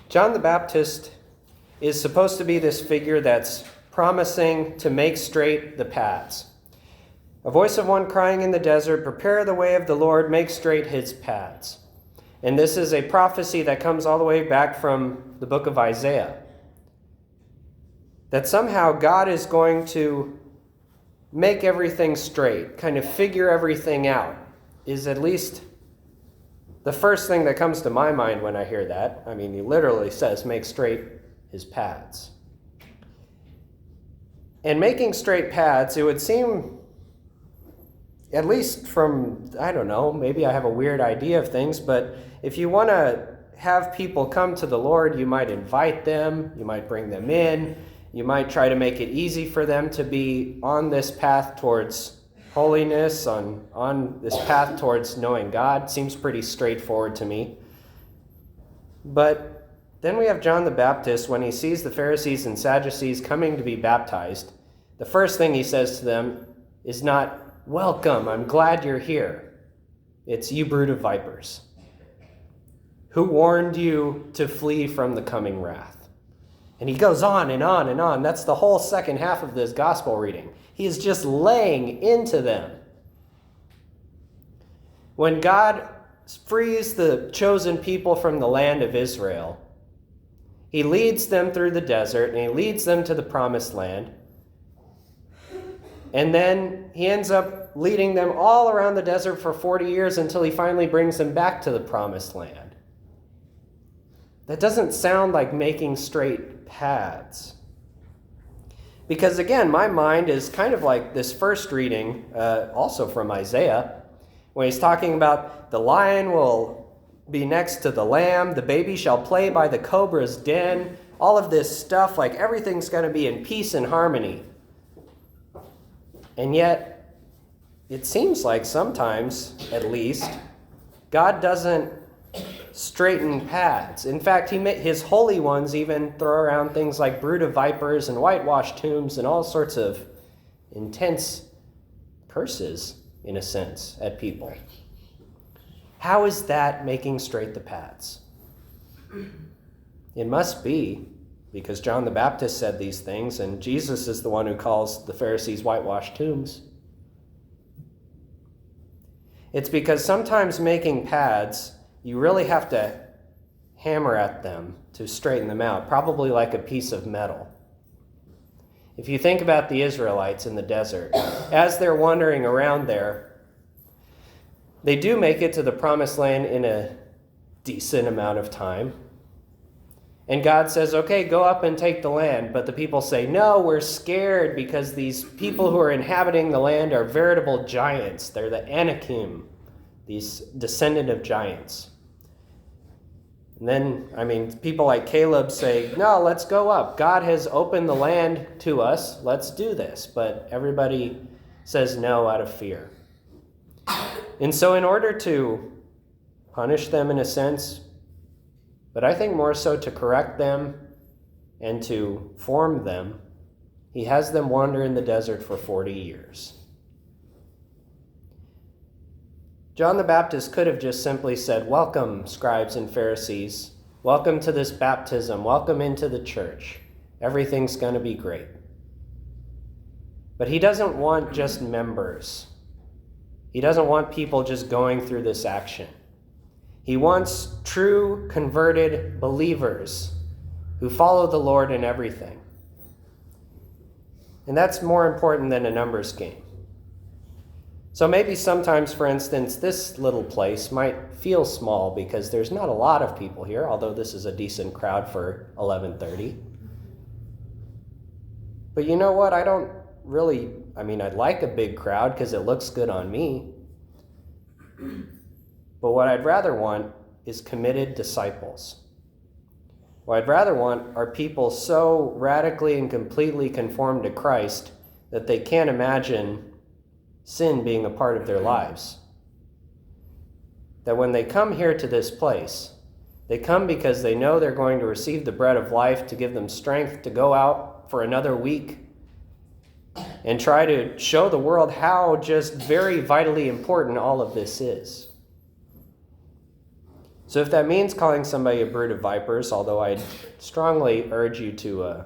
John the Baptist is supposed to be this figure that's promising to make straight the paths. A voice of one crying in the desert, "Prepare the way of the Lord, make straight his paths." And this is a prophecy that comes all the way back from the book of Isaiah. That somehow God is going to make everything straight, kind of figure everything out, is at least the first thing that comes to my mind when I hear that. I mean, he literally says, make straight his paths. And making straight paths, it would seem, at least from, I don't know, maybe I have a weird idea of things, but if you want to have people come to the Lord, you might invite them, you might bring them in, you might try to make it easy for them to be on this path towards holiness, on this path towards knowing God. Seems pretty straightforward to me. But then we have John the Baptist, when he sees the Pharisees and Sadducees coming to be baptized, the first thing he says to them is not, "Welcome, I'm glad you're here." It's, "You brood of vipers. Who warned you to flee from the coming wrath?" And he goes on and on and on. That's the whole second half of this gospel reading. He is just laying into them. When God frees the chosen people from the land of Israel, he leads them through the desert and he leads them to the promised land. And then he ends up leading them all around the desert for 40 years until he finally brings them back to the promised land. That doesn't sound like making straight paths. Because again, my mind is kind of like this first reading, also from Isaiah, when he's talking about the lion will be next to the lamb, the baby shall play by the cobra's den, all of this stuff, like everything's going to be in peace and harmony. And yet, it seems like sometimes, at least, God doesn't straighten paths. In fact, his holy ones even throw around things like brood of vipers and whitewashed tombs and all sorts of intense curses, in a sense, at people. How is that making straight the paths? It must be, because John the Baptist said these things, and Jesus is the one who calls the Pharisees whitewashed tombs. It's because sometimes making paths, you really have to hammer at them to straighten them out, probably like a piece of metal. If you think about the Israelites in the desert, as they're wandering around there, they do make it to the promised land in a decent amount of time. And God says, okay, go up and take the land. But the people say, no, we're scared because these people who are inhabiting the land are veritable giants. They're the Anakim, these descendant of giants. And then, people like Caleb say, no, let's go up. God has opened the land to us. Let's do this. But everybody says no out of fear. And so in order to punish them in a sense, but I think more so to correct them and to form them, he has them wander in the desert for 40 years. John the Baptist could have just simply said, welcome, scribes and Pharisees. Welcome to this baptism. Welcome into the church. Everything's going to be great. But he doesn't want just members. He doesn't want people just going through this action. He wants true converted believers who follow the Lord in everything. And that's more important than a numbers game. So maybe sometimes, for instance, this little place might feel small because there's not a lot of people here, although this is a decent crowd for 11:30. But you know what? I'd like a big crowd because it looks good on me. But what I'd rather want is committed disciples. What I'd rather want are people so radically and completely conformed to Christ that they can't imagine sin being a part of their lives. That when they come here to this place, they come because they know they're going to receive the bread of life to give them strength to go out for another week and try to show the world how just very vitally important all of this is. So if that means calling somebody a brood of vipers, although I strongly urge you to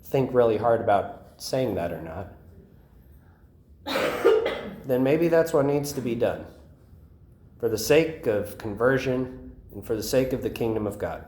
think really hard about saying that or not, then maybe that's what needs to be done for the sake of conversion and for the sake of the kingdom of God.